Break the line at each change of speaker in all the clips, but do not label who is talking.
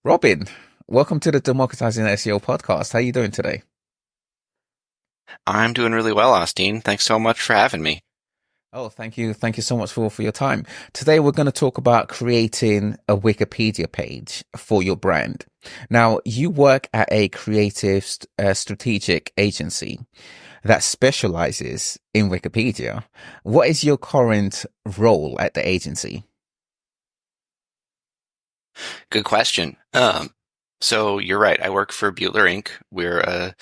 Robin, welcome to the Democratizing SEO podcast. How are you doing today?
I'm doing really well, Austine. Thanks so much for having me.
Oh, thank you. Thank you so much for your time. Today, we're going to talk about creating a Wikipedia page for your brand. Now, you work at a creative strategic agency that specializes in Wikipedia. What is your current role at the agency?
Good question. So you're right. I work for Beutler Ink. We're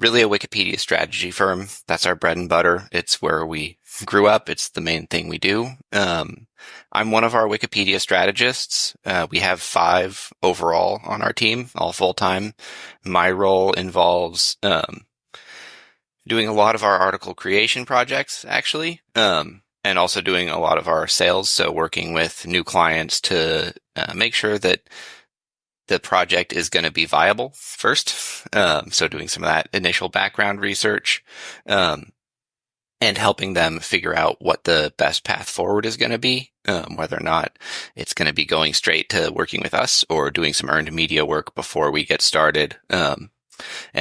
really a Wikipedia strategy firm. That's our bread and butter. It's where we grew up. It's the main thing we do. I'm one of our Wikipedia strategists. We have 5 overall on our team, all full time. My role involves doing a lot of our article creation projects, actually. And also doing a lot of our sales. So working with new clients to make sure that the project is going to be viable first. So doing some of that initial background research, and helping them figure out what the best path forward is going to be, whether or not it's going to be going straight to working with us or doing some earned media work before we get started, and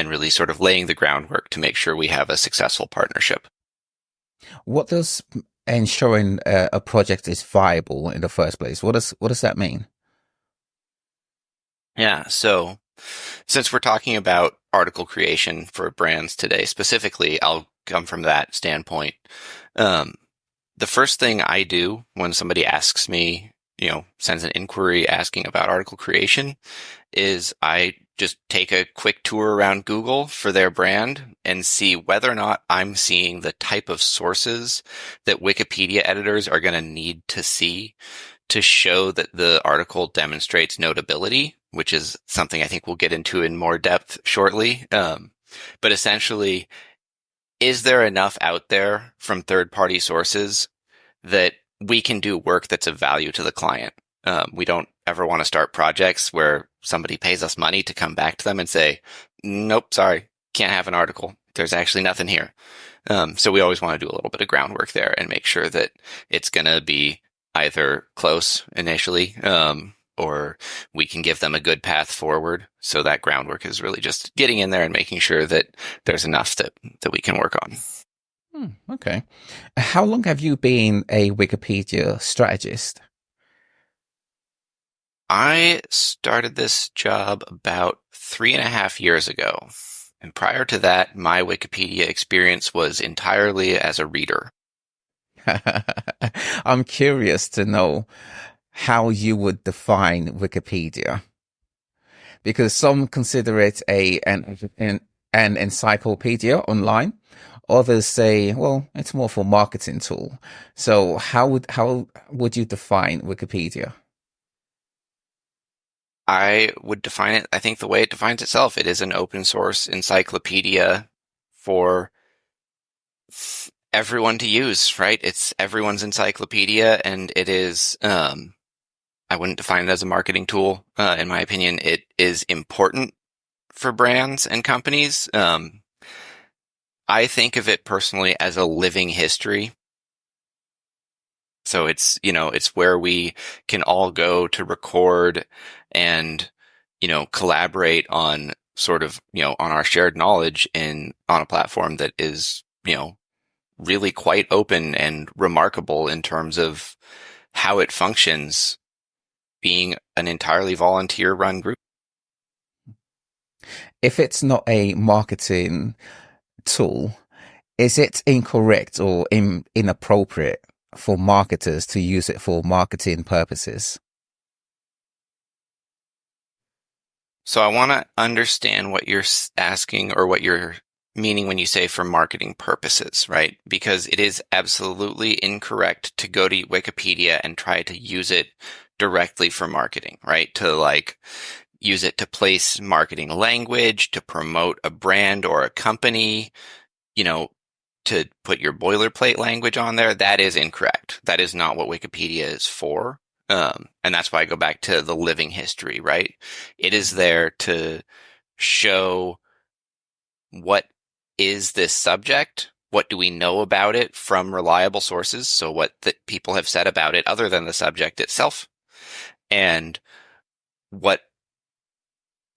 really sort of laying the groundwork to make sure we have a successful partnership.
What does ensuring a project is viable in the first place? What does that mean?
Yeah. So since we're talking about article creation for brands today, specifically, I'll come from that standpoint. Um, the first thing I do when somebody asks me, sends an inquiry asking about article creation is I just take a quick tour around Google for their brand and see whether or not I'm seeing the type of sources that Wikipedia editors are going to need to see to show that the article demonstrates notability, which is something I think we'll get into in more depth shortly. But essentially, is there enough out there from third-party sources that we can do work that's of value to the client? We don't ever want to start projects where somebody pays us money to come back to them and say, nope, sorry, can't have an article. There's actually nothing here. So we always want to do a little bit of groundwork there and make sure that it's going to be either close initially, or we can give them a good path forward. So that groundwork is really just getting in there and making sure that there's enough that we can work on.
Okay. How long have you been a Wikipedia strategist?
I started this job about 3.5 years ago. And prior to that, my Wikipedia experience was entirely as a reader.
I'm curious to know how you would define Wikipedia, because some consider it an encyclopedia online. Others say, well, it's more for marketing tool. So how would you define Wikipedia?
I would define it, I think the way it defines itself, it is an open source encyclopedia for everyone to use, right? It's everyone's encyclopedia, and it is, I wouldn't define it as a marketing tool. In my opinion, it is important for brands and companies. I think of it personally as a living history. So it's where we can all go to record and, collaborate on sort of, on our shared knowledge on a platform that is, really quite open and remarkable in terms of how it functions, being an entirely volunteer run group.
If it's not a marketing tool, is it incorrect or inappropriate for marketers to use it for marketing purposes?
So I want to understand what you're asking or what you're meaning when you say for marketing purposes, right? Because it is absolutely incorrect to go to Wikipedia and try to use it directly for marketing, right? To use it to place marketing language, to promote a brand or a company, you know, to put your boilerplate language on there. That is incorrect. That is not what Wikipedia is for. And that's why I go back to the living history, right? It is there to show what is this subject? What do we know about it from reliable sources? So what that people have said about it other than the subject itself, and what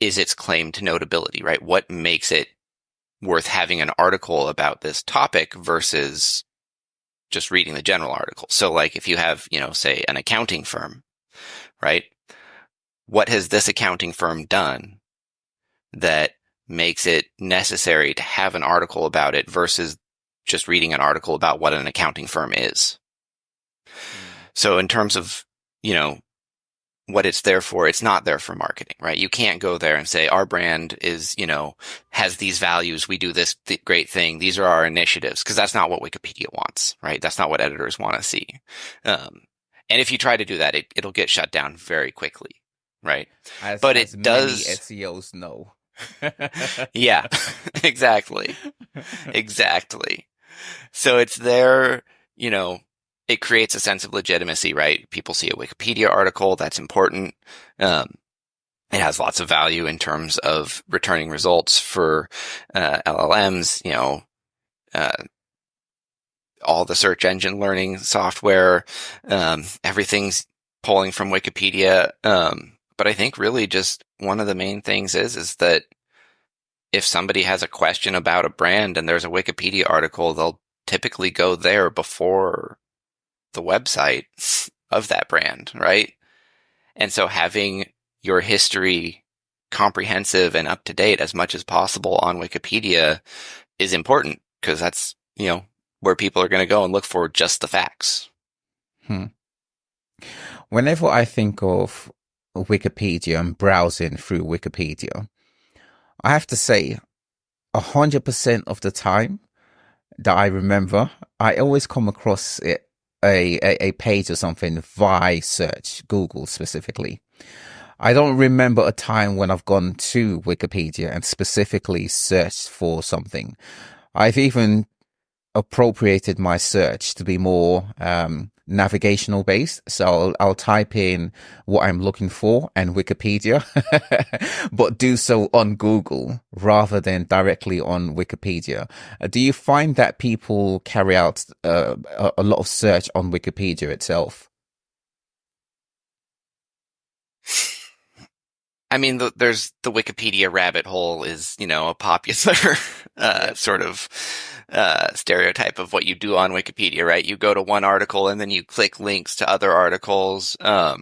is its claim to notability, right? What makes it worth having an article about this topic versus just reading the general article? So like if you have, say an accounting firm, right? What has this accounting firm done that makes it necessary to have an article about it versus just reading an article about what an accounting firm is? So in terms of, what it's there for, it's not there for marketing, right? You can't go there and say, our brand is, has these values. We do this great thing. These are our initiatives. Cause that's not what Wikipedia wants, right? That's not what editors want to see. And if you try to do that, it'll get shut down very quickly, right?
But it does. Many SEOs know.
Yeah, exactly. Exactly. So it's there, it creates a sense of legitimacy, right? People see a Wikipedia article, that's important. It has lots of value in terms of returning results for LLMs, all the search engine learning software, everything's pulling from Wikipedia. But I think really just one of the main things is that if somebody has a question about a brand and there's a Wikipedia article, they'll typically go there before the website of that brand, right? And so having your history comprehensive and up to date as much as possible on Wikipedia is important because that's, where people are going to go and look for just the facts.
Whenever I think of Wikipedia and browsing through Wikipedia, I have to say 100% of the time that I remember, I always come across it, a page or something via search, Google specifically. I don't remember a time when I've gone to Wikipedia and specifically searched for something. I've even appropriated my search to be more navigational based. So I'll type in what I'm looking for and Wikipedia, but do so on Google rather than directly on Wikipedia. Do you find that people carry out a lot of search on Wikipedia itself?
I mean, there's the Wikipedia rabbit hole is, a popular sort of stereotype of what you do on Wikipedia, right? You go to one article and then you click links to other articles. So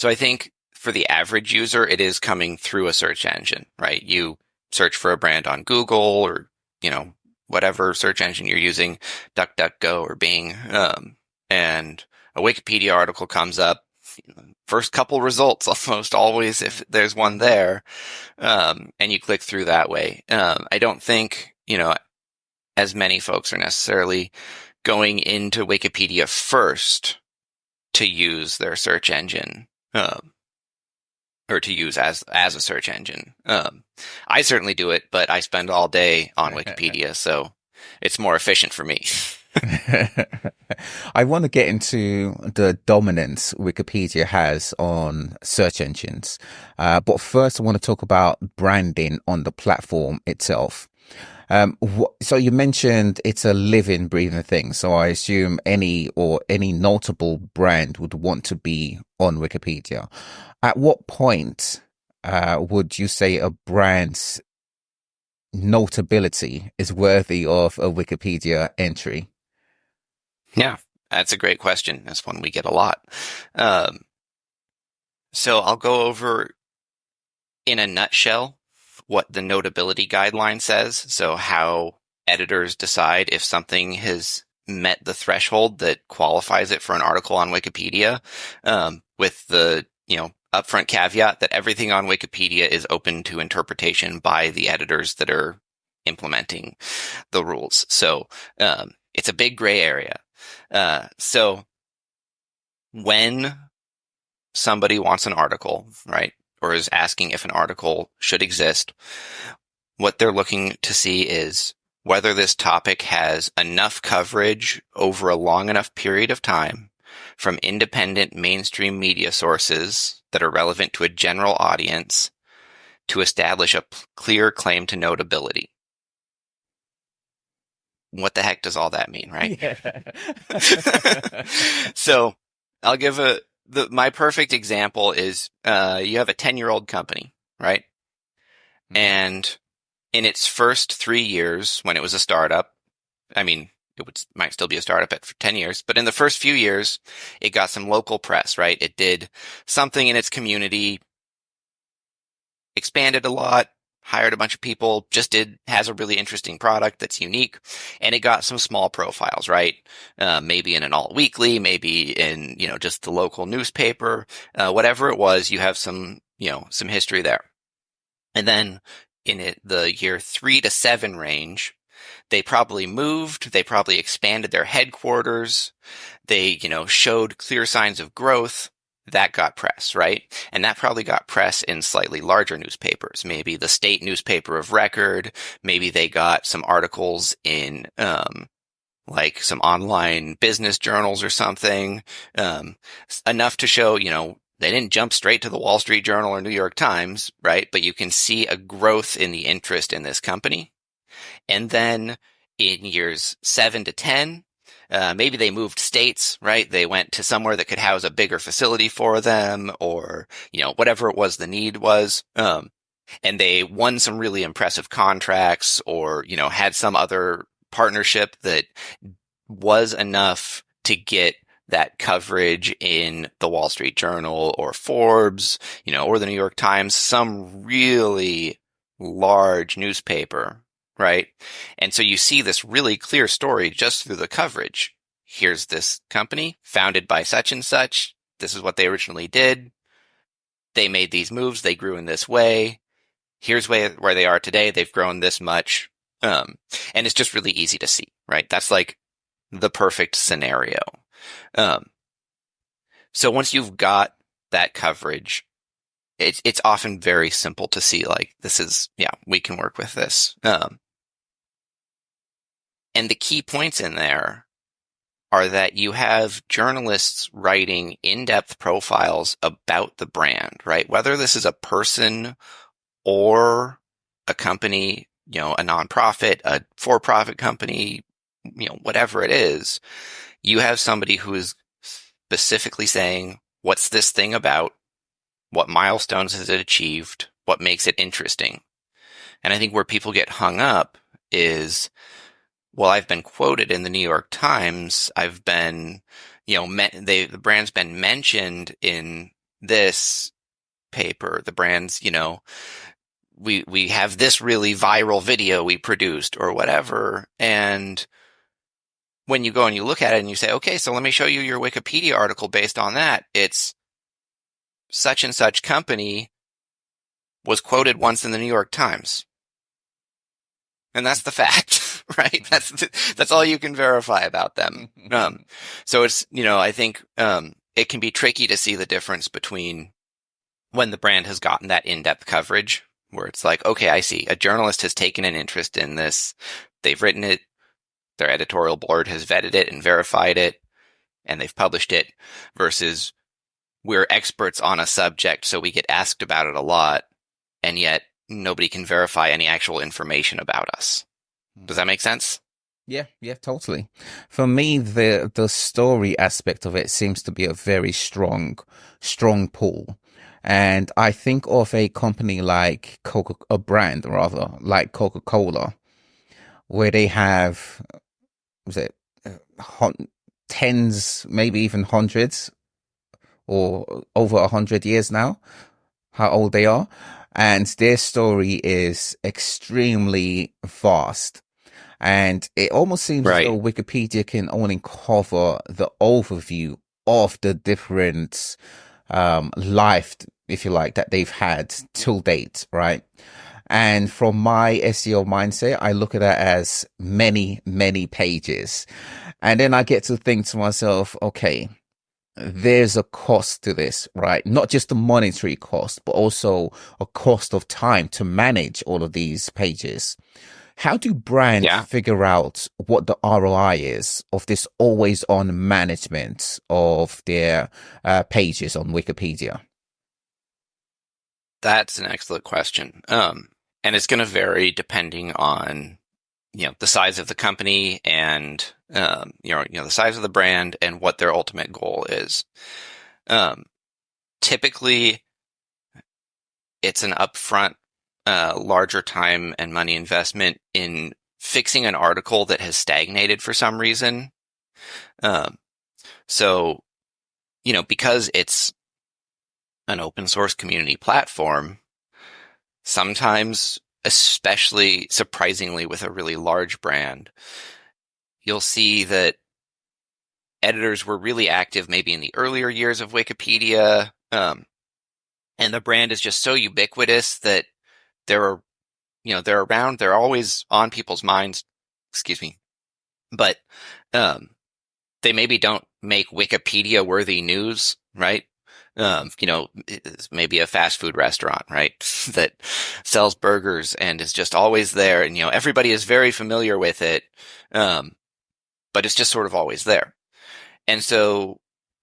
I think for the average user, it is coming through a search engine, right? You search for a brand on Google or, whatever search engine you're using, DuckDuckGo or Bing, and a Wikipedia article comes up. First couple results almost always if there's one there, and you click through that way. I don't think, as many folks are necessarily going into Wikipedia first to use their search engine, or to use as a search engine. I certainly do it, but I spend all day on Wikipedia, so it's more efficient for me.
I want to get into the dominance Wikipedia has on search engines. But first I want to talk about branding on the platform itself. So you mentioned it's a living, breathing thing. So I assume any notable brand would want to be on Wikipedia. At what point would you say a brand's notability is worthy of a Wikipedia entry?
Yeah, that's a great question. That's one we get a lot. So I'll go over in a nutshell what the notability guideline says. So how editors decide if something has met the threshold that qualifies it for an article on Wikipedia, with the, upfront caveat that everything on Wikipedia is open to interpretation by the editors that are implementing the rules. So it's a big gray area. So when somebody wants an article, right, or is asking if an article should exist, what they're looking to see is whether this topic has enough coverage over a long enough period of time from independent mainstream media sources that are relevant to a general audience to establish a clear claim to notability. What the heck does all that mean, right?
Yeah.
So I'll give my perfect example is you have a 10-year-old company, right? And in its first 3 years, when it was a startup, I mean, might still be a startup for 10 years, but in the first few years, it got some local press, right? It did something in its community, expanded a lot, hired a bunch of people, has a really interesting product that's unique, and it got some small profiles, right? Maybe in an alt weekly, maybe in, just the local newspaper, whatever it was, you have some history there. And then in the year 3 to 7 range, they probably moved, they probably expanded their headquarters, they, showed clear signs of growth. That got press, right? And that probably got press in slightly larger newspapers, maybe the state newspaper of record. Maybe they got some articles in, like some online business journals or something, enough to show, they didn't jump straight to the Wall Street Journal or New York Times, right? But you can see a growth in the interest in this company. And then in years 7 to 10, maybe they moved states, right? They went to somewhere that could house a bigger facility for them, or, whatever it was the need was. And they won some really impressive contracts, or, had some other partnership that was enough to get that coverage in the Wall Street Journal or Forbes, or the New York Times, some really large newspaper. Right. And so you see this really clear story just through the coverage. Here's this company founded by such and such. This is what they originally did. They made these moves. They grew in this way. Here's where they are today. They've grown this much. And it's just really easy to see, right? That's like the perfect scenario. So once you've got that coverage, it's often very simple to see, like, we can work with this. And the key points in there are that you have journalists writing in-depth profiles about the brand, right? Whether this is a person or a company, a nonprofit, a for-profit company, whatever it is, you have somebody who is specifically saying, what's this thing about? What milestones has it achieved? What makes it interesting? And I think where people get hung up is, well, I've been quoted in the New York Times. I've been, the brand's been mentioned in this paper. The brand's, we have this really viral video we produced or whatever. And when you go and you look at it and you say, okay, so let me show you your Wikipedia article based on that. It's such and such company was quoted once in the New York Times. And that's the fact, right? That's all you can verify about them. So it's, I think, it can be tricky to see the difference between when the brand has gotten that in-depth coverage where it's like, okay, I see a journalist has taken an interest in this. They've written it. Their editorial board has vetted it and verified it, and they've published it, versus we're experts on a subject, so we get asked about it a lot, and yet nobody can verify any actual information about us. Does that make sense?
Yeah, totally. For me, the story aspect of it seems to be a very strong pull. And I think of a company like a brand rather, like Coca-Cola, where they have, tens, maybe even hundreds, or over 100 years now, how old they are. And their story is extremely vast. And it almost seems as though Wikipedia can only cover the overview of the different life, if you like, that they've had till date, right? And from my SEO mindset, I look at that as many, many pages. And then I get to think to myself, okay, there's a cost to this, right? Not just a monetary cost, but also a cost of time to manage all of these pages. How do brands figure out what the ROI is of this always on management of their pages on Wikipedia?
That's an excellent question. And it's going to vary depending on, the size of the company and, the size of the brand and what their ultimate goal is. Typically, it's an upfront, larger time and money investment in fixing an article that has stagnated for some reason. So, because it's an open source community platform, sometimes, especially surprisingly with a really large brand, you'll see that editors were really active maybe in the earlier years of Wikipedia, and the brand is just so ubiquitous that they're around, they're always on people's minds, excuse me, but they maybe don't make Wikipedia worthy news, right? It's maybe a fast food restaurant, right? That sells burgers and is just always there. And, everybody is very familiar with it. But it's just sort of always there. And so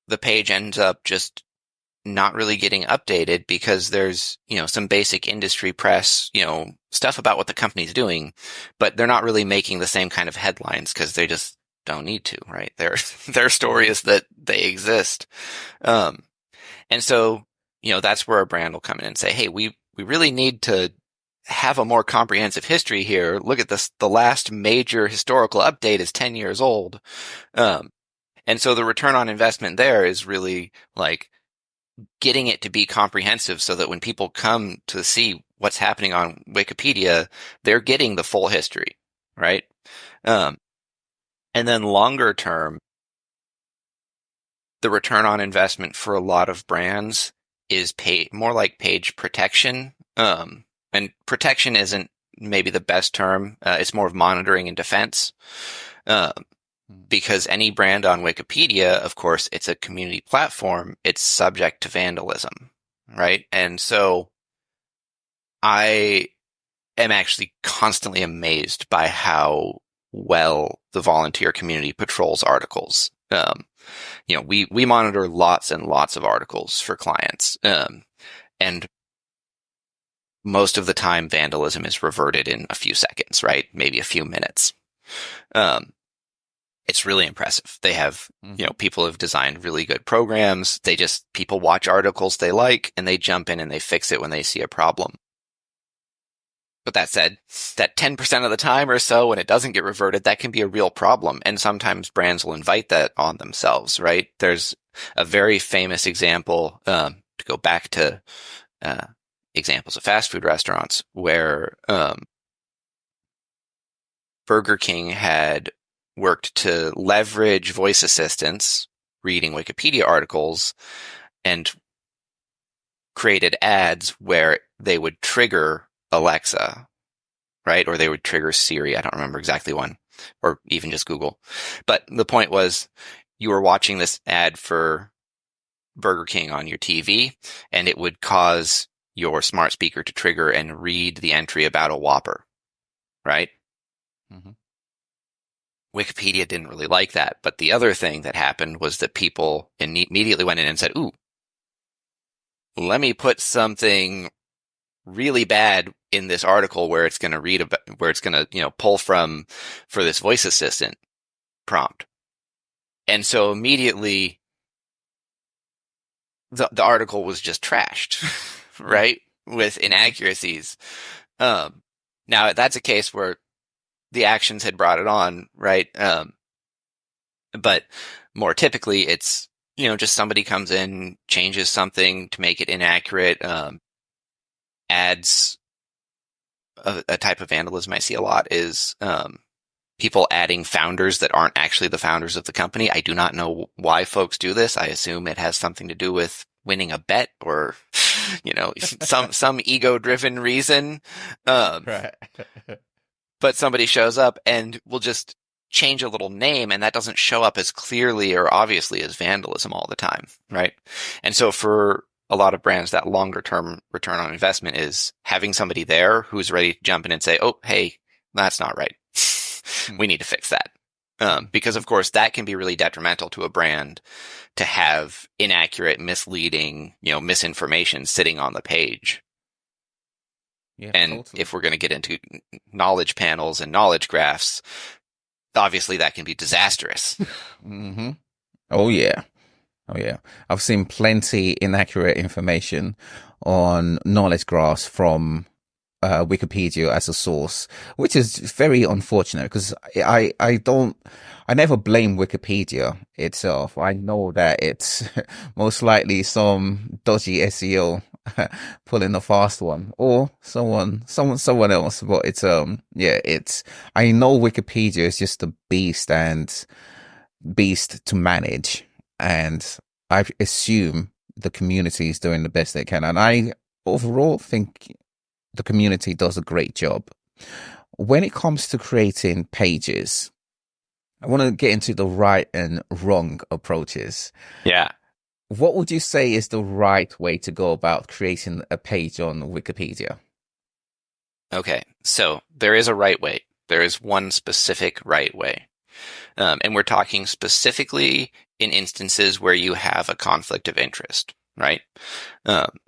the page ends up just not really getting updated because there's, some basic industry press, stuff about what the company's doing, but they're not really making the same kind of headlines because they just don't need to, right? Their story is that they exist. And so, that's where a brand will come in and say, hey, we really need to have a more comprehensive history here. Look at this. The last major historical update is 10 years old. And so the return on investment there is really like getting it to be comprehensive so that when people come to see what's happening on Wikipedia, they're getting the full history, right? And then longer term, the return on investment for a lot of brands is more like page protection. And protection isn't maybe the best term. It's more of monitoring and defense. Because any brand on Wikipedia, of course, it's a community platform. It's subject to vandalism, right? And so I am actually constantly amazed by how well the volunteer community patrols articles. We monitor lots and lots of articles for clients. And most of the time vandalism is reverted in a few seconds, right? Maybe a few minutes. It's really impressive. They have, people have designed really good programs. People watch articles they like and they jump in and they fix it when they see a problem. But that said, that 10% of the time or so when it doesn't get reverted, that can be a real problem. And sometimes brands will invite that on themselves, right? There's a very famous example, to go back to examples of fast food restaurants where Burger King had worked to leverage voice assistants reading Wikipedia articles and created ads where they would trigger Alexa, right? Or they would trigger Siri. I don't remember exactly one, or even just Google. But the point was you were watching this ad for Burger King on your TV and it would cause your smart speaker to trigger and read the entry about a Whopper, right? Mm-hmm. Wikipedia didn't really like that. But the other thing that happened was that people immediately went in and said, ooh, let me put something really bad in this article where it's going to read about, where it's going to, pull from for this voice assistant prompt. And so immediately the article was just trashed, right? With inaccuracies. Now that's a case where the actions had brought it on, right? But more typically it's, just somebody comes in, changes something to make it inaccurate, adds a type of vandalism I see a lot is people adding founders that aren't actually the founders of the company. I do not know why folks do this. I assume it has something to do with winning a bet or, some ego-driven reason.
Right.
But somebody shows up and will just change a little name, and that doesn't show up as clearly or obviously as vandalism all the time, right? And so for a lot of brands, that longer term return on investment is having somebody there who's ready to jump in and say, oh, hey, that's not right. We need to fix that. Because of course that can be really detrimental to a brand to have inaccurate, misleading, misinformation sitting on the page.
Yeah,
and
totally.
If we're going to get into knowledge panels and knowledge graphs, obviously that can be disastrous.
Mm-hmm. Oh yeah. Oh yeah, I've seen plenty inaccurate information on knowledge graphs from Wikipedia as a source, which is very unfortunate because I never blame Wikipedia itself. I know that it's most likely some dodgy SEO pulling a fast one, or someone else. But yeah, I know Wikipedia is just a beast to manage, and I assume the community is doing the best they can, and I overall think the community does a great job. When it comes to creating pages, I want to get into the right and wrong approaches.
Yeah.
What would you say is the right way to go about creating a page on Wikipedia?
Okay. So there is a right way. There is one specific right way. And we're talking specifically in instances where you have a conflict of interest, right?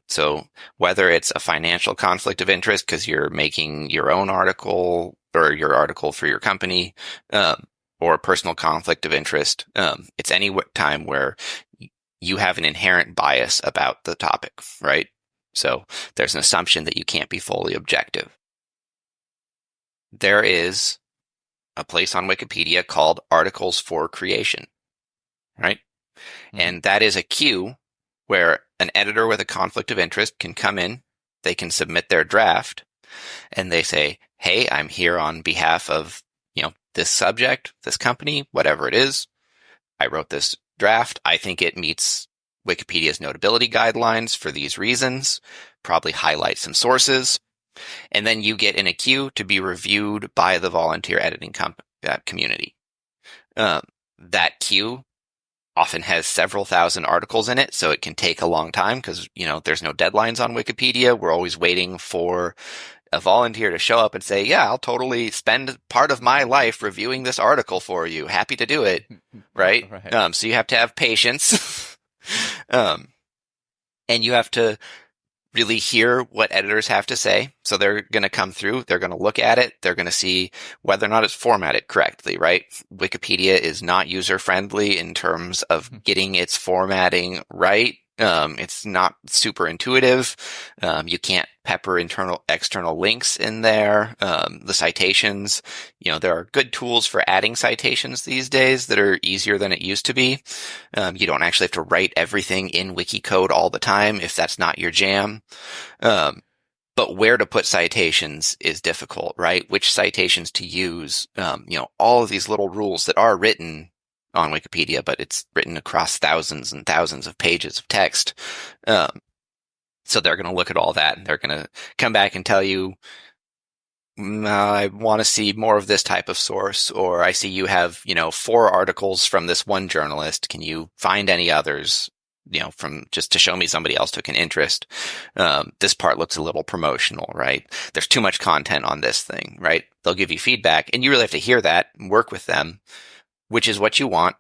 So whether it's a financial conflict of interest because you're making your own article or your article for your company, or a personal conflict of interest, it's any time where you have an inherent bias about the topic, right? So there's an assumption that you can't be fully objective. There is a place on Wikipedia called Articles for Creation, right? Mm-hmm. And that is a queue where an editor with a conflict of interest can come in, they can submit their draft, and they say, hey, I'm here on behalf of, this subject, this company, whatever it is. I wrote this draft. I think it meets Wikipedia's notability guidelines for these reasons, probably highlight some sources. And then you get in a queue to be reviewed by the volunteer editing community. That queue often has several thousand articles in it, so it can take a long time because, there's no deadlines on Wikipedia. We're always waiting for a volunteer to show up and say, yeah, I'll totally spend part of my life reviewing this article for you. Happy to do it. Right? Right. So you have to have patience. And you have to really hear what editors have to say. So they're going to come through, they're going to look at it, they're going to see whether or not it's formatted correctly, right? Wikipedia is not user-friendly in terms of getting its formatting right. It's not super intuitive. You can't pepper external links in there. The citations, there are good tools for adding citations these days that are easier than it used to be. You don't actually have to write everything in wiki code all the time if that's not your jam. But where to put citations is difficult, right? Which citations to use, all of these little rules that are written on Wikipedia, but it's written across thousands and thousands of pages of text. So they're going to look at all that and they're going to come back and tell you, I want to see more of this type of source, or I see you have, 4 articles from this one journalist. Can you find any others, from just to show me somebody else took an interest? This part looks a little promotional, right? There's too much content on this thing, right? They'll give you feedback and you really have to hear that and work with them, which is what you want.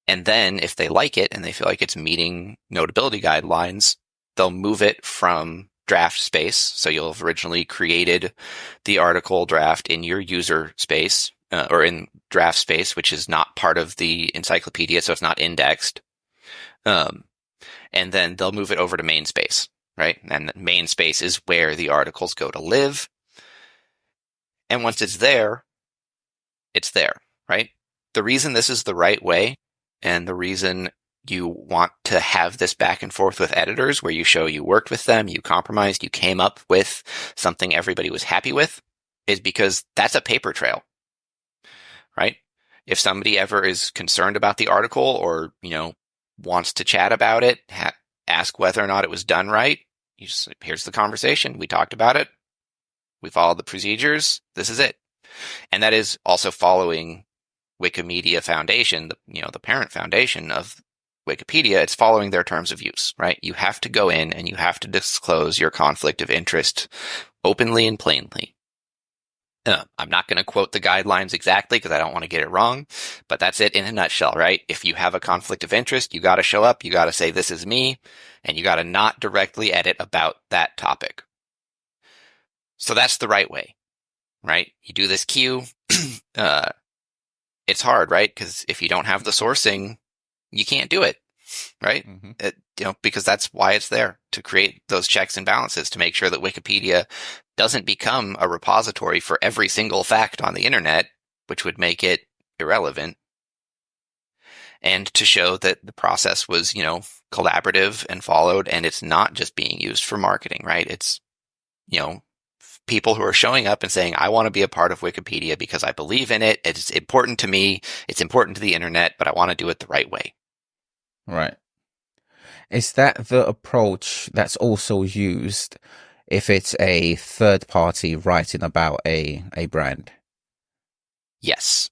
And then if they like it and they feel like it's meeting notability guidelines, they'll move it from draft space. So you'll have originally created the article draft in your user space, or in draft space, which is not part of the encyclopedia. So it's not indexed. And then they'll move it over to main space, right? And the main space is where the articles go to live. And once it's there, right? The reason this is the right way, and the reason you want to have this back and forth with editors where you show you worked with them, you compromised, you came up with something everybody was happy with, is because that's a paper trail, right? If somebody ever is concerned about the article or, wants to chat about it, ask whether or not it was done right, you just, here's the conversation. We talked about it. We followed the procedures. This is it. And that is also following Wikimedia Foundation, the parent foundation of Wikipedia. It's following their terms of use, right? You have to go in and you have to disclose your conflict of interest openly and plainly. I'm not going to quote the guidelines exactly because I don't want to get it wrong, but that's it in a nutshell, right? If you have a conflict of interest, you got to show up, you got to say, this is me, and you got to not directly edit about that topic. So that's the right way, right? You do this queue. it's hard, right? Because if you don't have the sourcing, you can't do it, right? Because that's why it's there, to create those checks and balances, to make sure that Wikipedia doesn't become a repository for every single fact on the internet, which would make it irrelevant. And to show that the process was, collaborative and followed, and it's not just being used for marketing, right? It's, people who are showing up and saying, I want to be a part of Wikipedia because I believe in it. It's important to me. It's important to the internet, but I want to do it the right way.
Right. Is that the approach that's also used if it's a third party writing about a brand?
Yes.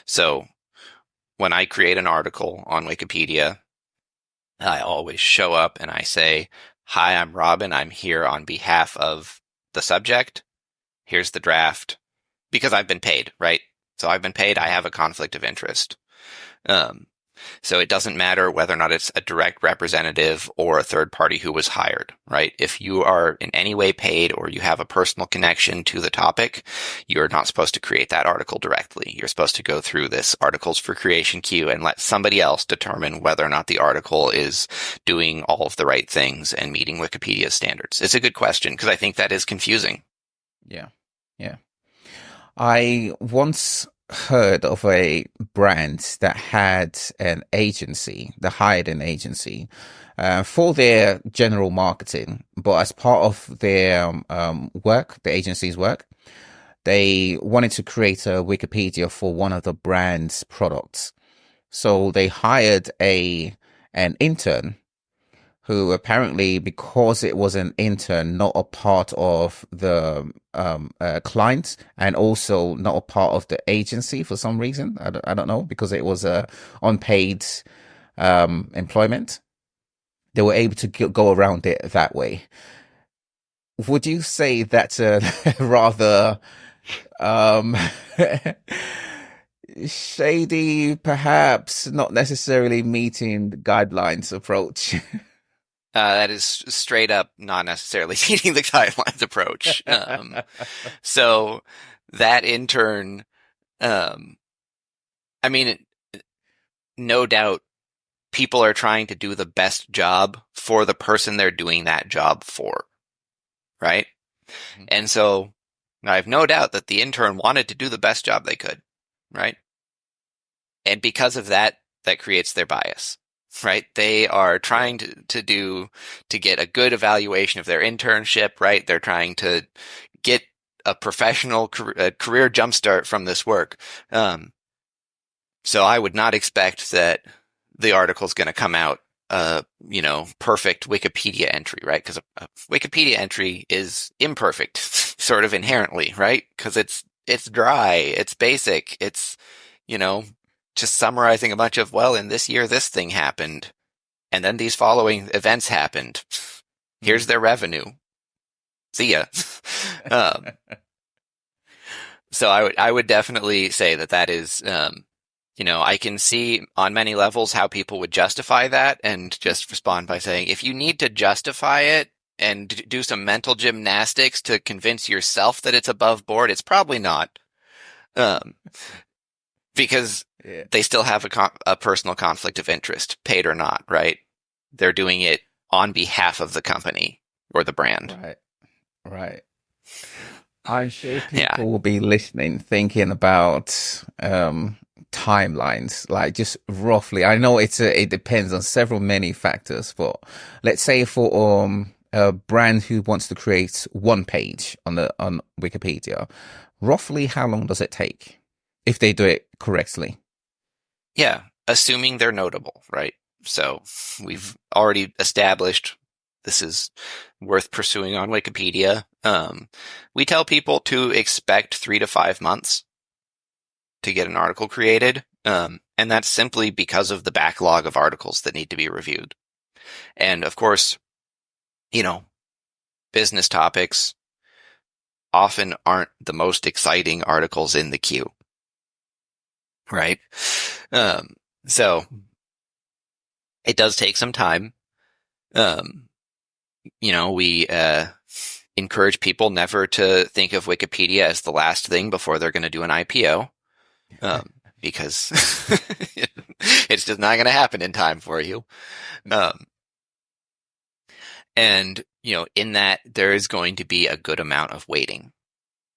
So when I create an article on Wikipedia, I always show up and I say, hi, I'm Robin. I'm here on behalf of the subject. Here's the draft, because I've been paid, right? So I've been paid. I have a conflict of interest. So it doesn't matter whether or not it's a direct representative or a third party who was hired, right? If you are in any way paid or you have a personal connection to the topic, you're not supposed to create that article directly. You're supposed to go through this articles for creation queue and let somebody else determine whether or not the article is doing all of the right things and meeting Wikipedia's standards. It's a good question, because I think that is confusing.
Yeah. I once heard of a brand that had an agency, that hired an agency for their general marketing, but as part of their work, the agency's work, they wanted to create a Wikipedia for one of the brand's products. So they hired an intern who apparently, because it was an intern, not a part of the client, and also not a part of the agency for some reason. I don't know, because it was unpaid employment. They were able to go around it that way. Would you say that's a rather shady, perhaps not necessarily meeting the guidelines approach?
That is straight up not necessarily meeting the guidelines approach. So that intern, no doubt people are trying to do the best job for the person they're doing that job for, right? Mm-hmm. And so I have no doubt that the intern wanted to do the best job they could, right? And because of that, that creates their bias. Right. They are trying to get a good evaluation of their internship, right? They're trying to get a professional career jumpstart from this work. So I would not expect that the article is going to come out, perfect Wikipedia entry, right? Because a Wikipedia entry is imperfect, sort of inherently, right? Because it's dry, it's basic, it's, just summarizing a bunch of, well, in this year, this thing happened, and then these following events happened. Here's their revenue. See ya. So I would definitely say that is, I can see on many levels how people would justify that, and just respond by saying, if you need to justify it and do some mental gymnastics to convince yourself that it's above board, it's probably not. Because they still have a personal conflict of interest, paid or not, right? They're doing it on behalf of the company or the brand.
Right. I'm sure people will be listening, thinking about timelines, like just roughly. I know it depends on many factors, but let's say for a brand who wants to create one page on Wikipedia, roughly how long does it take if they do it correctly?
Yeah, assuming they're notable, right? So we've already established this is worth pursuing on Wikipedia. We tell people to expect 3 to 5 months to get an article created. And that's simply because of the backlog of articles that need to be reviewed. And of course, business topics often aren't the most exciting articles in the queue. Right. So it does take some time. We encourage people never to think of Wikipedia as the last thing before they're going to do an IPO. because it's just not going to happen in time for you. And, in that there is going to be a good amount of waiting,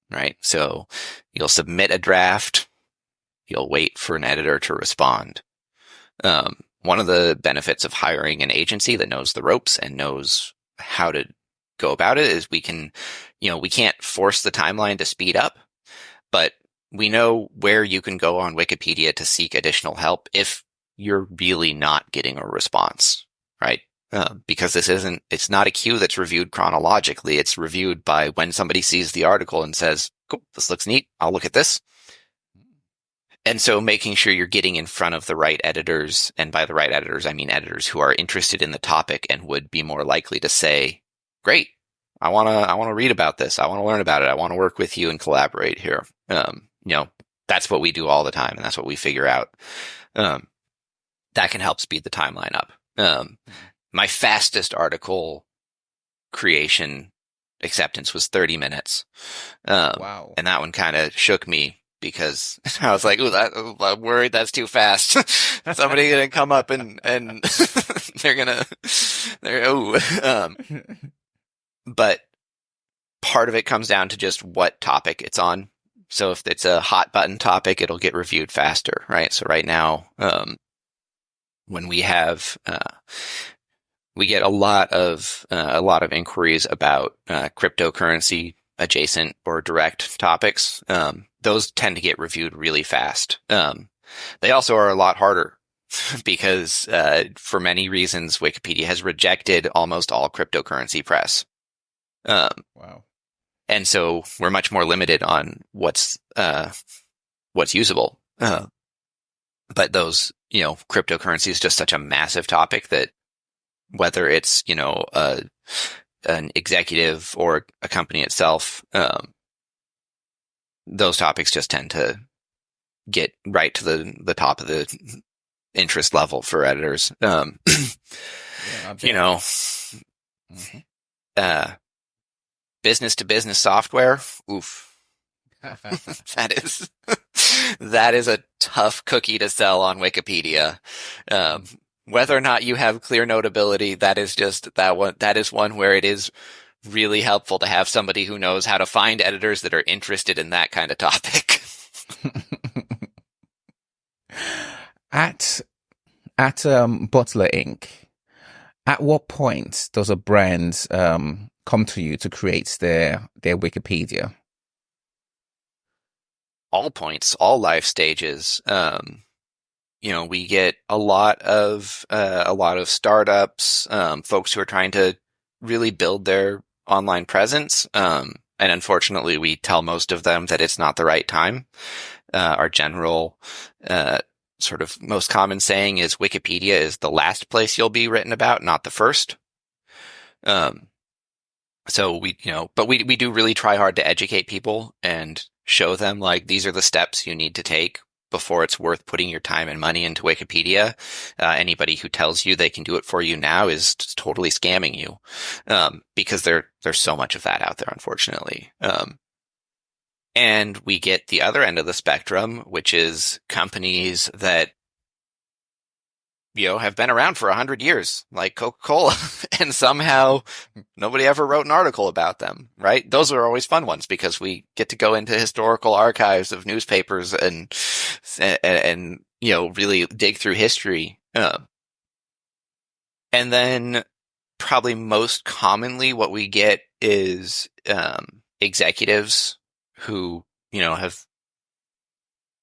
right? So you'll submit a draft, you'll wait for an editor to respond. One of the benefits of hiring an agency that knows the ropes and knows how to go about it is we can't force the timeline to speed up, but we know where you can go on Wikipedia to seek additional help if you're really not getting a response, right? Because it's not a queue that's reviewed chronologically. It's reviewed by when somebody sees the article and says, cool, this looks neat. I'll look at this. And so making sure you're getting in front of the right editors, and by the right editors, I mean editors who are interested in the topic and would be more likely to say, great, I want to read about this. I want to learn about it. I want to work with you and collaborate here. That's what we do all the time. And that's what we figure out. That can help speed the timeline up. My fastest article creation acceptance was 30 minutes.
Wow.
And that one kind of shook me because I was like, I'm worried that's too fast. Somebody's going to come up and but part of it comes down to just what topic it's on. So if it's a hot button topic, it'll get reviewed faster, right? So right now, when we have, we get a lot of inquiries about cryptocurrency adjacent or direct topics. Those tend to get reviewed really fast. They also are a lot harder because for many reasons, Wikipedia has rejected almost all cryptocurrency press.
Wow.
And so we're much more limited on what's usable. But those, cryptocurrency is just such a massive topic that whether it's, an executive or a company itself, those topics just tend to get right to the top of the interest level for editors. Business to business software. Oof. That is a tough cookie to sell on Wikipedia. Whether or not you have clear notability, that is one where it is really helpful to have somebody who knows how to find editors that are interested in that kind of topic.
At Beutler Ink, at what point does a brand come to you to create their Wikipedia?
All points, all life stages. We get a lot of startups, folks who are trying to really build their online presence. And unfortunately, we tell most of them that it's not the right time. Our general, sort of most common saying is Wikipedia is the last place you'll be written about, not the first. So we do really try hard to educate people and show them like these are the steps you need to take before it's worth putting your time and money into Wikipedia. Anybody who tells you they can do it for you now is totally scamming you, because there's so much of that out there, unfortunately. And we get the other end of the spectrum, which is companies that have been around for 100 years, like Coca-Cola, and somehow nobody ever wrote an article about them, right? Those are always fun ones because we get to go into historical archives of newspapers and really dig through history. And then probably most commonly what we get is executives who, have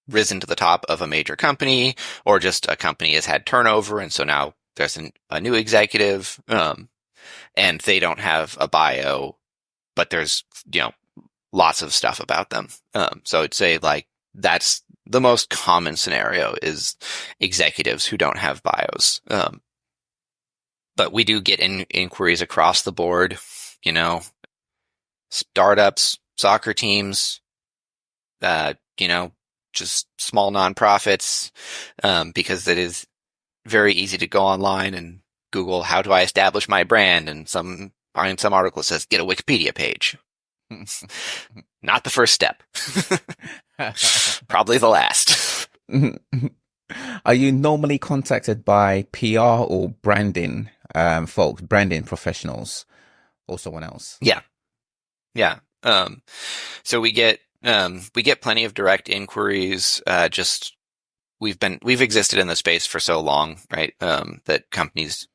risen to the top of a major company, or just a company has had turnover. And so now there's a new executive, and they don't have a bio, but there's, lots of stuff about them. So I'd say like that's the most common scenario is executives who don't have bios. But we do get inquiries across the board, startups, soccer teams, just small nonprofits, because it is very easy to go online and Google, how do I establish my brand? And find some article that says, get a Wikipedia page. Not the first step. Probably the last.
Are you normally contacted by PR or branding folks, branding professionals, or someone else?
Yeah. Yeah. So we get plenty of direct inquiries. Just we've existed in the space for so long, right? That companies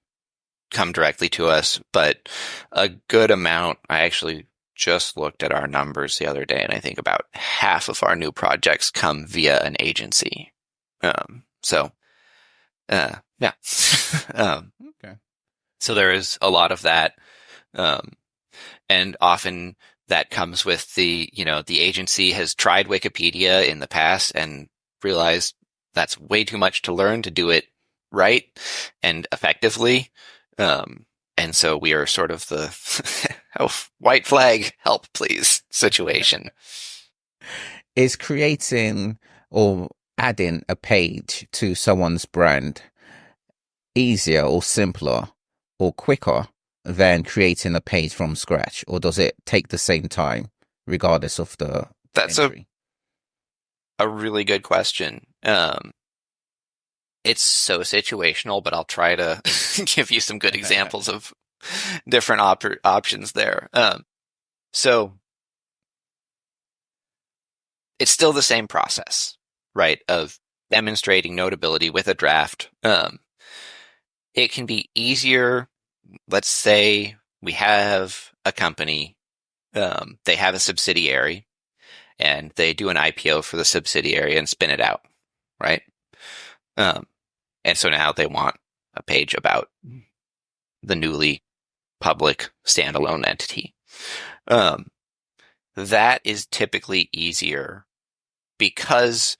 come directly to us, but a good amount, I actually just looked at our numbers the other day, and I think about half of our new projects come via an agency. Yeah.
Okay.
So there is a lot of that. And often that comes with the agency has tried Wikipedia in the past and realized that's way too much to learn to do it right and effectively. And so we are sort of the white flag, help please situation.
Is creating or adding a page to someone's brand easier or simpler or quicker than creating a page from scratch, or does it take the same time regardless of the
That's
entry?
a really good question. It's so situational, but I'll try to give you some good examples of different options there. So it's still the same process, right? Of demonstrating notability with a draft. It can be easier. Let's say we have a company, they have a subsidiary, and they do an IPO for the subsidiary and spin it out, right? And so now they want a page about the newly public standalone entity. That is typically easier because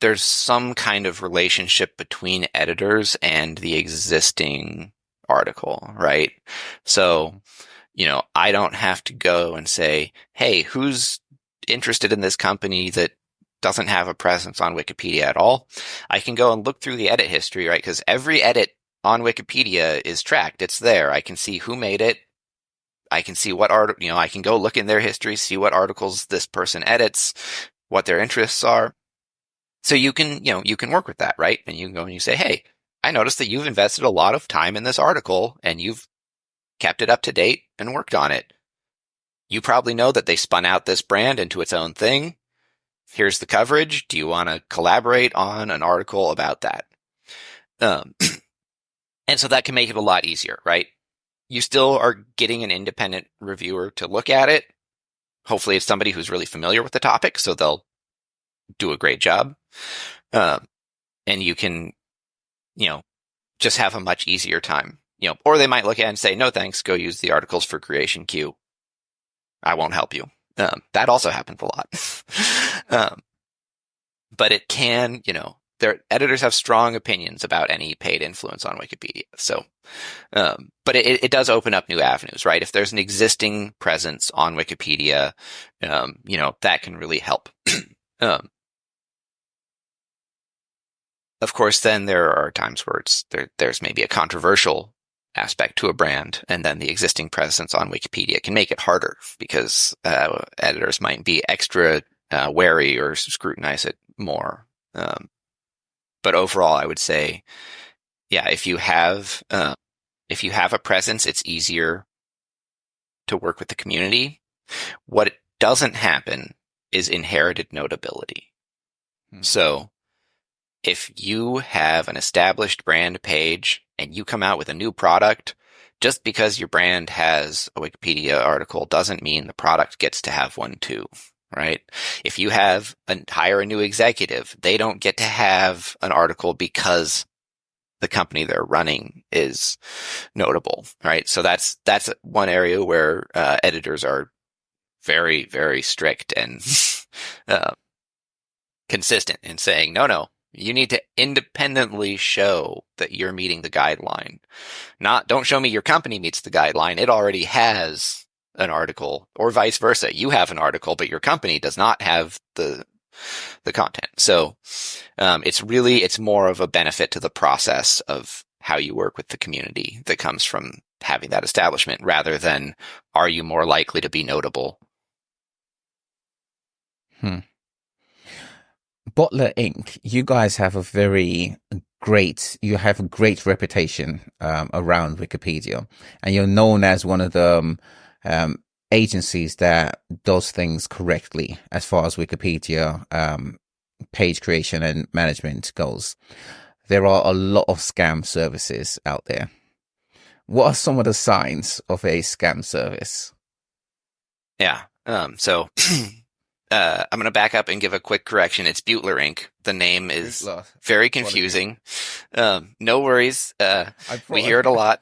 there's some kind of relationship between editors and the existing article, right? So, I don't have to go and say, hey, who's interested in this company that doesn't have a presence on Wikipedia at all? I can go and look through the edit history, right? Because every edit on Wikipedia is tracked. It's there. I can see who made it. I can see what I can go look in their history, see what articles this person edits, what their interests are. So you can work with that, right? And you can go and you say, hey, I noticed that you've invested a lot of time in this article and you've kept it up to date and worked on it. You probably know that they spun out this brand into its own thing. Here's the coverage. Do you want to collaborate on an article about that? And so that can make it a lot easier, right? You still are getting an independent reviewer to look at it. Hopefully it's somebody who's really familiar with the topic, so they'll do a great job. And you can, just have a much easier time, or they might look at it and say, no, thanks, go use the articles for creation queue. I won't help you. That also happens a lot. But it can, their editors have strong opinions about any paid influence on Wikipedia. So, but it does open up new avenues, right? If there's an existing presence on Wikipedia, that can really help. Of course, then there are times where there's maybe a controversial aspect to a brand, and then the existing presence on Wikipedia can make it harder because editors might be extra wary or scrutinize it more. But overall, I would say, yeah, if you have a presence, it's easier to work with the community. What doesn't happen is inherited notability. So if you have an established brand page and you come out with a new product, just because your brand has a Wikipedia article doesn't mean the product gets to have one too. Right? If you hire a new executive, they don't get to have an article because the company they're running is notable, right? So that's one area where editors are very, very strict and consistent in saying, no, you need to independently show that you're meeting the guideline. Don't show me your company meets the guideline. It already has an article, or vice versa. You have an article, but your company does not have the content. So it's more of a benefit to the process of how you work with the community that comes from having that establishment, rather than are you more likely to be notable?
Beutler Ink, you guys have you have a great reputation around Wikipedia, and you're known as one of the agencies that does things correctly as far as Wikipedia page creation and management goes. There are a lot of scam services out there. What are some of the signs of a scam service?
Yeah. So I'm going to back up and give a quick correction. It's Beutler Ink. The name is very confusing. No worries. We hear it a lot.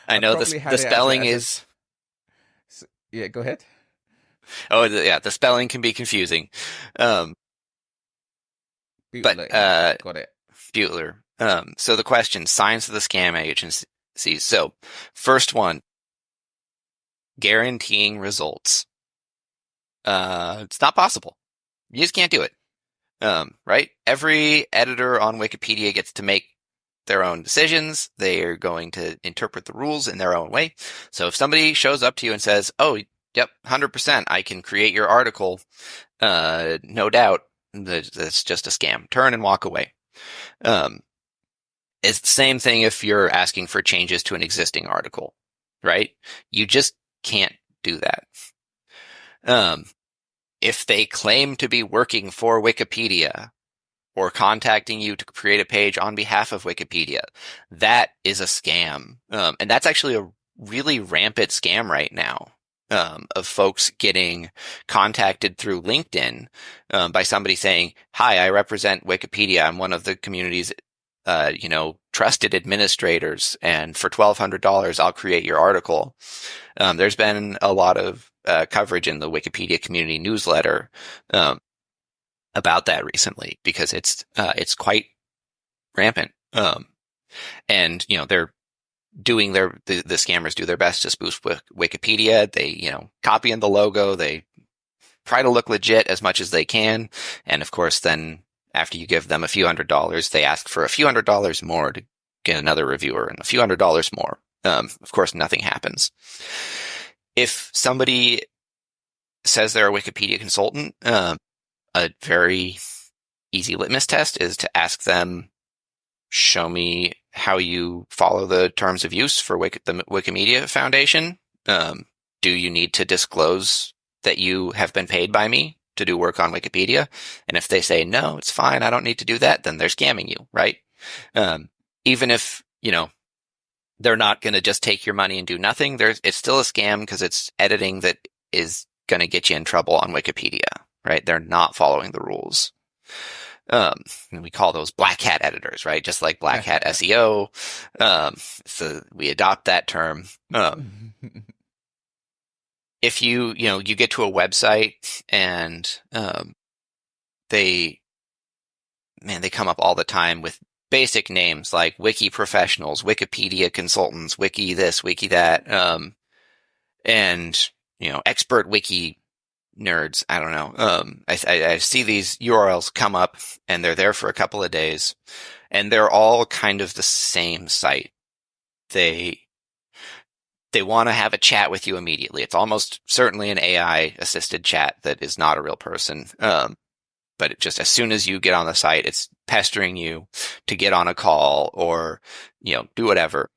I know the spelling is.
Yeah, go ahead.
Oh, yeah, the spelling can be confusing.
Beutler,
but
got it.
Beutler. So the question: signs of the scam agencies. So first one. Guaranteeing results. It's not possible. You just can't do it. Right? Every editor on Wikipedia gets to make their own decisions. They are going to interpret the rules in their own way. So if somebody shows up to you and says, oh, yep, 100%, I can create your article, no doubt, that's just a scam. Turn and walk away. It's the same thing if you're asking for changes to an existing article, right? You just can't do that. If they claim to be working for Wikipedia or contacting you to create a page on behalf of Wikipedia, that is a scam. And that's actually a really rampant scam right now, of folks getting contacted through LinkedIn, by somebody saying, hi, I represent Wikipedia. I'm one of the community's trusted administrators, and for $1,200, I'll create your article. There's been a lot of coverage in the Wikipedia community newsletter about that recently, because it's quite rampant. And they're doing the scammers do their best to spoof Wikipedia. They copy in the logo. They try to look legit as much as they can, and of course, then after you give them a few $100s, they ask for a few $100s more to get another reviewer, and a few $100s more. Of course, nothing happens. If somebody says they're a Wikipedia consultant, a very easy litmus test is to ask them, show me how you follow the terms of use for the Wikimedia Foundation. Do you need to disclose that you have been paid by me to do work on Wikipedia? And if they say, no, it's fine, I don't need to do that, then they're scamming you, right? Even if, they're not going to just take your money and do nothing, it's still a scam because it's editing that is going to get you in trouble on Wikipedia, right? They're not following the rules. And we call those black hat editors, right? Just like black hat SEO. So we adopt that term. If you get to a website and they come up all the time with basic names like wiki professionals, Wikipedia consultants, wiki this, wiki that, and expert wiki nerds. I don't know. I see these URLs come up and they're there for a couple of days, and they're all kind of the same site. They want to have a chat with you immediately. It's almost certainly an AI assisted chat that is not a real person. But it just, as soon as you get on the site, it's pestering you to get on a call or, do whatever.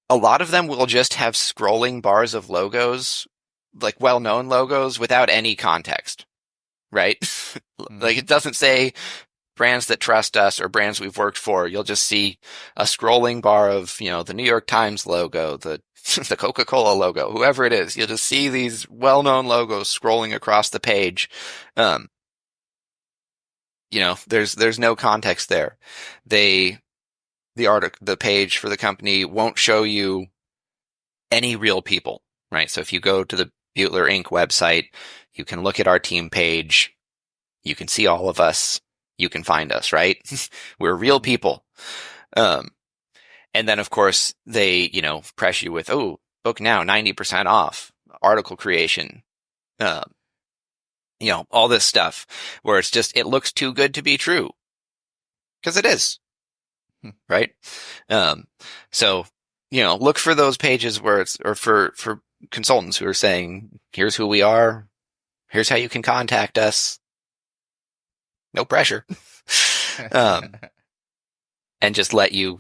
A lot of them will just have scrolling bars of logos, like well-known logos, without any context, right? Like, it doesn't say brands that trust us or brands we've worked for. You'll just see a scrolling bar of, the New York Times logo, the Coca-Cola logo, whoever it is. You'll just see these well-known logos scrolling across the page. There's no context there. The page for the company won't show you any real people, right? So if you go to the Beutler Ink website, you can look at our team page. You can see all of us. You can find us, right? We're real people. And then of course they, press you with, oh, book now, 90% off, article creation, all this stuff where it's just, it looks too good to be true. Because it is. Right? So, look for those pages where or for consultants who are saying, here's who we are, Here's how you can contact us. No pressure. And just let you,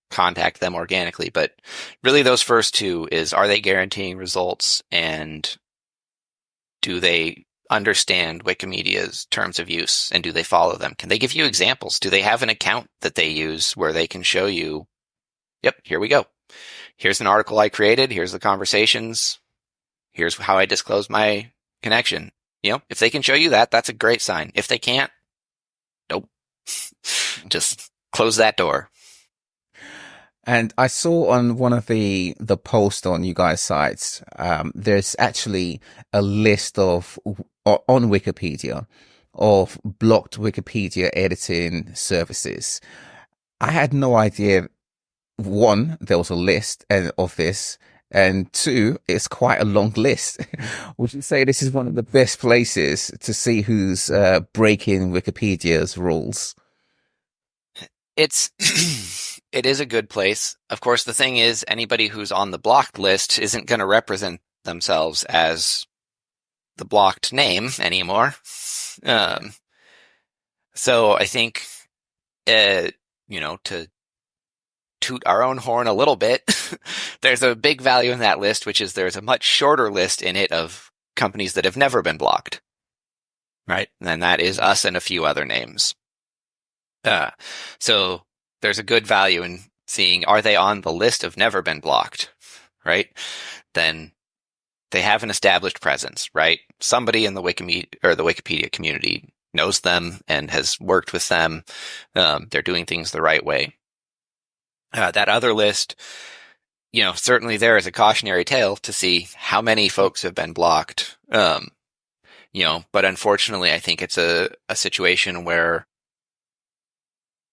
contact them organically. But really those first two is, are they guaranteeing results, and do they understand Wikimedia's terms of use, and do they follow them? Can they give you examples? Do they have an account that they use where they can show you, yep, here we go. Here's an article I created. Here's the conversations. Here's how I disclose my connection. If they can show you that, that's a great sign. If they can't, nope. Just close that door.
And I saw on one of the posts on you guys' sites, there's actually a list of on Wikipedia of blocked Wikipedia editing services. I had no idea. One, there was a list of this, and two, it's quite a long list. Would you say this is one of the best places to see who's breaking Wikipedia's rules?
It is a good place. Of course, the thing is, anybody who's on the blocked list isn't going to represent themselves as the blocked name anymore. So I think, to toot our own horn a little bit, there's a big value in that list, which is there's a much shorter list in it of companies that have never been blocked. Right? And that is us and a few other names. So there's a good value in seeing, are they on the list of never been blocked, right? Then they have an established presence, right? Somebody in the Wikipedia community knows them and has worked with them. They're doing things the right way. That other list, certainly there is a cautionary tale to see how many folks have been blocked. But unfortunately, I think it's a situation where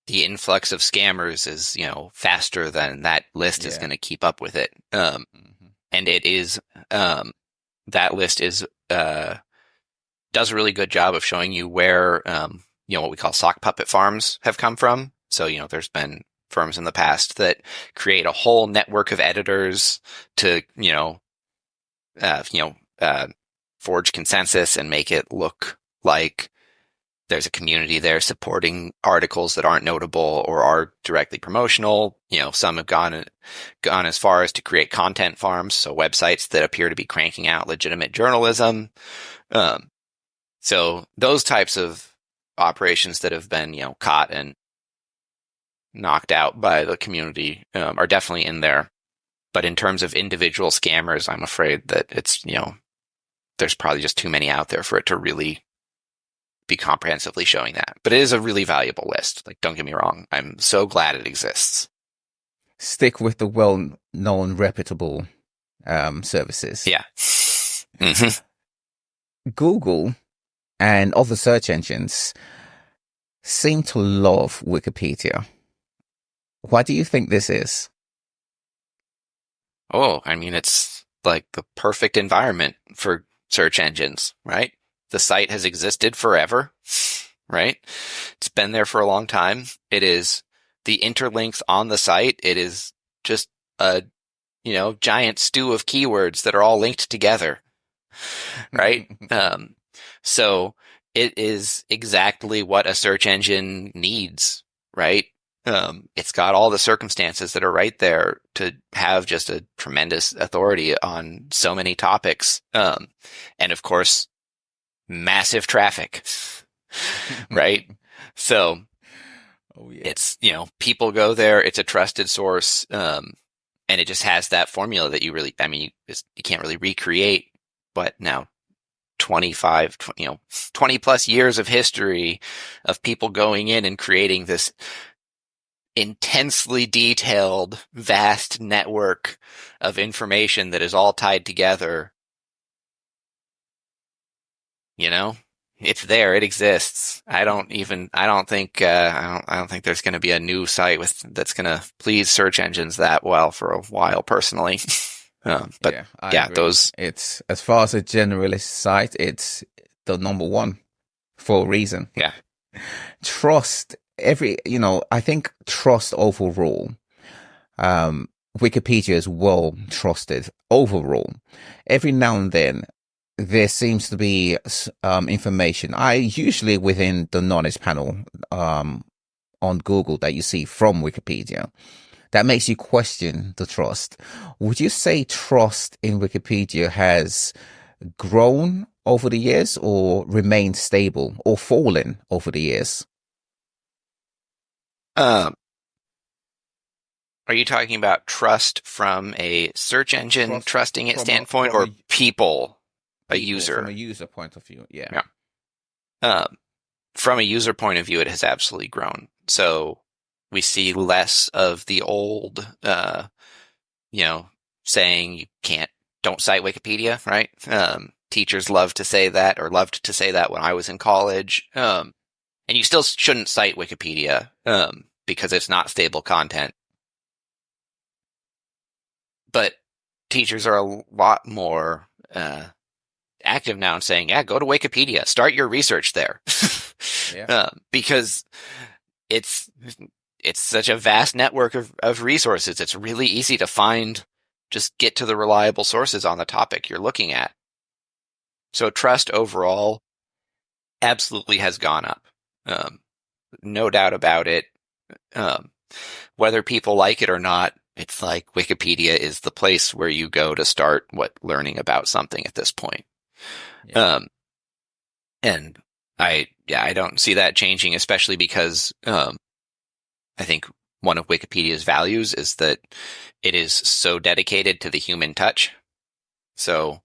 the influx of scammers is, faster than that list is going to keep up with it. And it is, that list is, does a really good job of showing you where, what we call sock puppet farms have come from. So, there's been firms in the past that create a whole network of editors to, forge consensus and make it look like there's a community there supporting articles that aren't notable or are directly promotional. Some have gone as far as to create content farms, so websites that appear to be cranking out legitimate journalism. So those types of operations that have been, caught and knocked out by the community are definitely in there. But in terms of individual scammers, I'm afraid that it's, there's probably just too many out there for it to really be comprehensively showing that. But it is a really valuable list. Like, don't get me wrong. I'm so glad it exists.
Stick with the well-known, reputable services.
Yeah. Mm-hmm.
Google and other search engines seem to love Wikipedia. Why do you think this is?
Oh, I mean, it's like the perfect environment for search engines, right? The site has existed forever, right? It's been there for a long time. It is the interlinks on the site. It is just a, giant stew of keywords that are all linked together, right? So it is exactly what a search engine needs, right? It's got all the circumstances that are right there to have just a tremendous authority on so many topics. And of course, massive traffic, right? So it's, people go there. It's a trusted source. And it just has that formula that you can't really recreate, but now 20 plus years of history of people going in and creating this intensely detailed, vast network of information that is all tied together. It's there. It exists. I don't think there's going to be a new site that's going to please search engines that well for a while, personally. But those. It's,
as far as a generalist site, it's the number one for a reason.
Yeah.
Trust I think trust overall. Wikipedia is well trusted overall. Every now and then, there seems to be information. I usually within the knowledge panel on Google that you see from Wikipedia that makes you question the trust. Would you say trust in Wikipedia has grown over the years or remained stable or fallen over the years?
Are you talking about trust from a search engine trusting it standpoint or people, a user?
From a user point of view,
yeah. From a user point of view, it has absolutely grown. So we see less of the old, saying don't cite Wikipedia, right? Teachers love to say that, or loved to say that when I was in college. And you still shouldn't cite Wikipedia, because it's not stable content. But teachers are a lot more active now in saying, yeah, go to Wikipedia, start your research there. Because it's such a vast network of resources. It's really easy to find, just get to the reliable sources on the topic you're looking at. So trust overall absolutely has gone up. No doubt about it. Whether people like it or not, it's like Wikipedia is the place where you go to start learning about something at this point. Yeah. And I don't see that changing, especially because I think one of Wikipedia's values is that it is so dedicated to the human touch. So,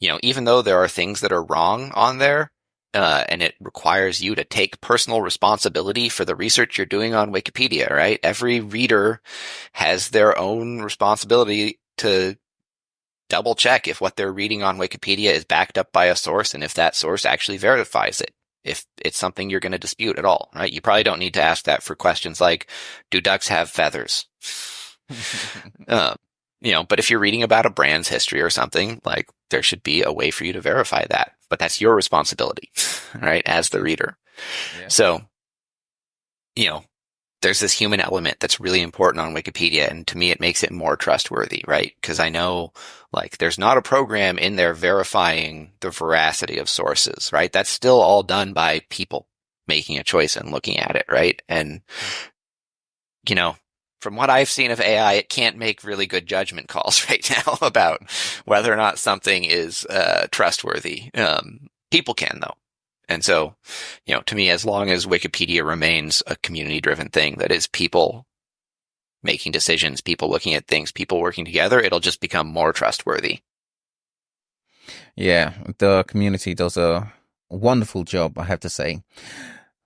even though there are things that are wrong on there, and it requires you to take personal responsibility for the research you're doing on Wikipedia, right? Every reader has their own responsibility to double check if what they're reading on Wikipedia is backed up by a source and if that source actually verifies it. If it's something you're going to dispute at all, right? You probably don't need to ask that for questions like, do ducks have feathers? But if you're reading about a brand's history or something, like, there should be a way for you to verify that. But that's your responsibility, right? As the reader. Yeah. So, there's this human element that's really important on Wikipedia. And to me, it makes it more trustworthy, right? Because I know, there's not a program in there verifying the veracity of sources, right? That's still all done by people making a choice and looking at it, right? And, from what I've seen of AI, it can't make really good judgment calls right now about whether or not something is trustworthy. People can, though. And so, to me, as long as Wikipedia remains a community-driven thing that is people making decisions, people looking at things, people working together, it'll just become more trustworthy.
Yeah, the community does a wonderful job, I have to say.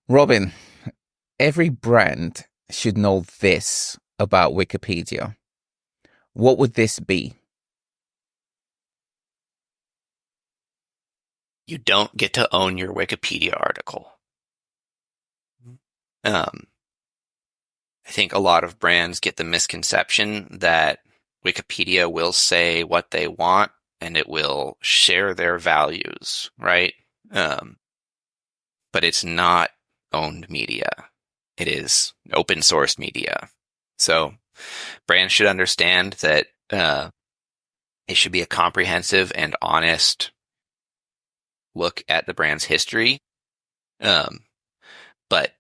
Robin, every brand should know this about Wikipedia. What would this be?
You don't get to own your Wikipedia article. I think a lot of brands get the misconception that Wikipedia will say what they want and it will share their values, right? But it's not owned media. It is open source media. So brands should understand that it should be a comprehensive and honest look at the brand's history. But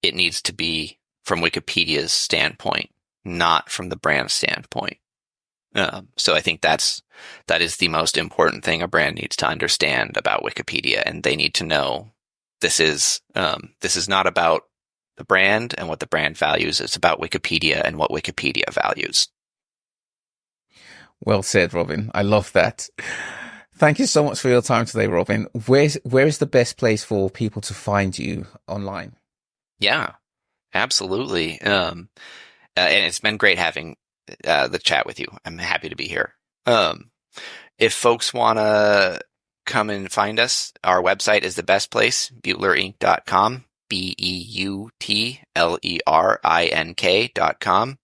it needs to be from Wikipedia's standpoint, not from the brand's standpoint. So I think that is the most important thing a brand needs to understand about Wikipedia, and they need to know this is not about the brand and what the brand values. It's about Wikipedia and what Wikipedia values.
Well said, Robin. I love that. Thank you so much for your time today, Robin. Where is the best place for people to find you online?
Yeah, absolutely. And it's been great having the chat with you. I'm happy to be here. If folks want to come and find us, our website is the best place, BeutlerInk.com. BeutlerInk.com.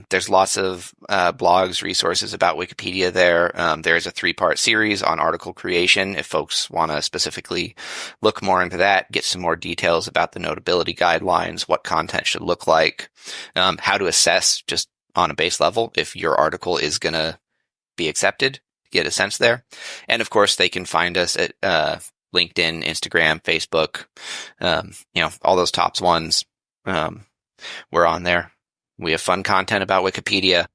There's lots of blogs, resources about Wikipedia there. There's a 3-part series on article creation. If folks want to specifically look more into that, get some more details about the notability guidelines, what content should look like, how to assess just on a base level if your article is going to be accepted. get a sense there. And of course, they can find us at LinkedIn, Instagram, Facebook, all those tops ones. We're on there. We have fun content about Wikipedia.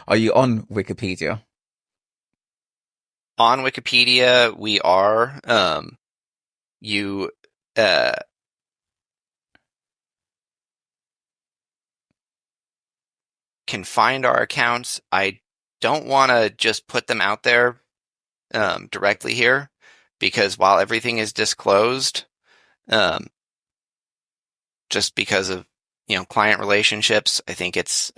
Are you on Wikipedia?
On Wikipedia, we are. You can find our accounts. I don't want to just put them out there directly here, because while everything is disclosed, just because of client relationships, I think it's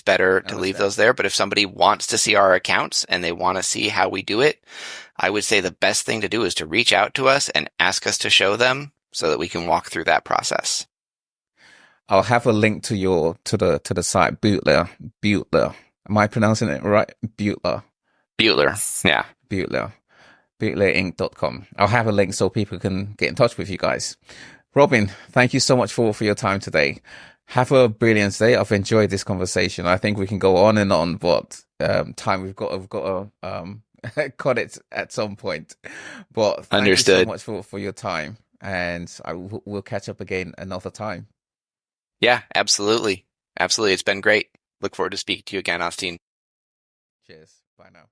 better to leave those there. But if somebody wants to see our accounts and they want to see how we do it, I would say the best thing to do is to reach out to us and ask us to show them so that we can walk through that process.
I'll have a link to the site Beutler. Am I pronouncing it right? Beutler.
Yeah.
BeutlerInk.com. I'll have a link so people can get in touch with you guys. Robin, thank you so much for your time today. Have a brilliant day. I've enjoyed this conversation. I think we can go on and on, but time we've got to cut it at some point. But thank
Understood.
you so much for your time, and we'll catch up again another time.
Yeah, absolutely. It's been great. Look forward to speaking to you again, Austine.
Cheers. Bye now.